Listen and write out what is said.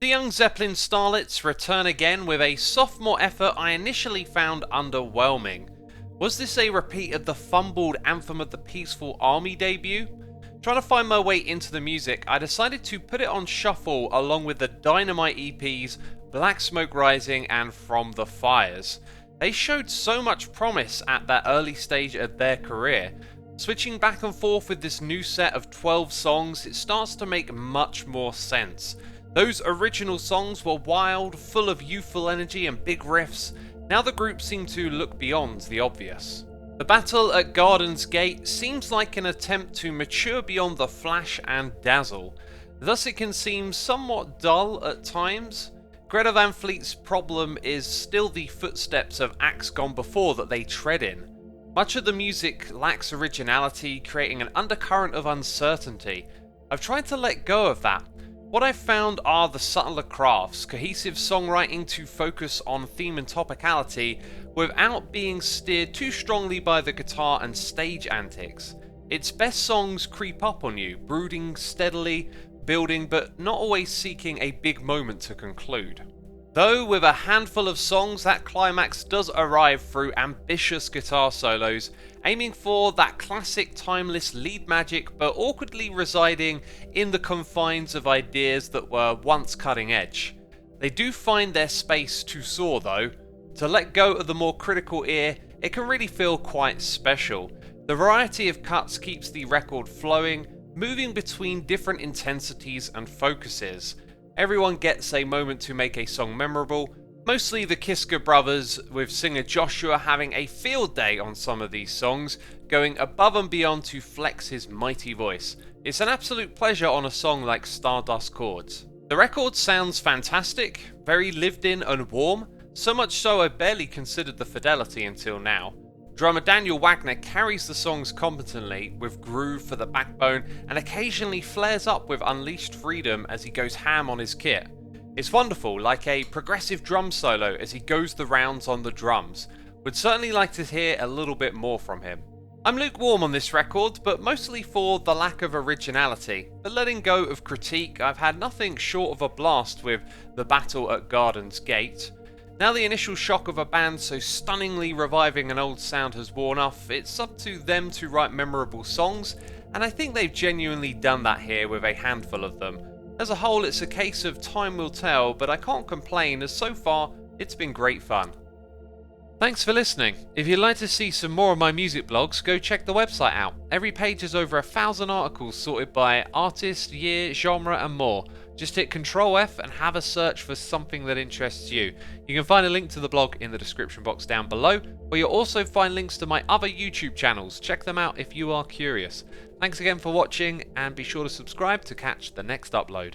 The Young Zeppelin Starlets return again with a sophomore effort I initially found underwhelming. Was this a repeat of the fumbled Anthem of the Peaceful Army debut? Trying to find my way into the music, I decided to put it on shuffle along with the Dynamite EPs Black Smoke Rising and From the Fires. They showed so much promise at that early stage of their career. Switching back and forth with this new set of 12 songs, it starts to make much more sense. Those original songs were wild, full of youthful energy and big riffs. Now the group seem to look beyond the obvious. The battle at Garden's Gate seems like an attempt to mature beyond the flash and dazzle. Thus it can seem somewhat dull at times. Greta Van Fleet's problem is still the footsteps of acts gone before that they tread in. Much of the music lacks originality, creating an undercurrent of uncertainty. I've tried to let go of that. What I've found are the subtler crafts, cohesive songwriting to focus on theme and topicality without being steered too strongly by the guitar and stage antics. Its best songs creep up on you, brooding steadily, building but not always seeking a big moment to conclude. Though with a handful of songs that climax does arrive through ambitious guitar solos, aiming for that classic timeless lead magic but awkwardly residing in the confines of ideas that were once cutting edge. They do find their space to soar though. To let go of the more critical ear, it can really feel quite special. The variety of cuts keeps the record flowing, moving between different intensities and focuses. Everyone gets a moment to make a song memorable, mostly the Kiska brothers, with singer Joshua having a field day on some of these songs, going above and beyond to flex his mighty voice. It's an absolute pleasure on a song like Stardust Chords. The record sounds fantastic, very lived in and warm, so much so I barely considered the fidelity until now. Drummer Daniel Wagner carries the songs competently, with groove for the backbone, and occasionally flares up with unleashed freedom as he goes ham on his kit. It's wonderful, like a progressive drum solo as he goes the rounds on the drums. Would certainly like to hear a little bit more from him. I'm lukewarm on this record, but mostly for the lack of originality. But letting go of critique, I've had nothing short of a blast with the battle at Garden's Gate. Now the initial shock of a band so stunningly reviving an old sound has worn off, it's up to them to write memorable songs, and I think they've genuinely done that here with a handful of them. As a whole, it's a case of time will tell, but I can't complain as so far it's been great fun. Thanks for listening. If you'd like to see some more of my music blogs, go check the website out. Every page has over 1,000 articles sorted by artist, year, genre and more. Just hit Ctrl F and have a search for something that interests you. You can find a link to the blog in the description box down below, where you'll also find links to my other YouTube channels. Check them out if you are curious. Thanks again for watching, and be sure to subscribe to catch the next upload.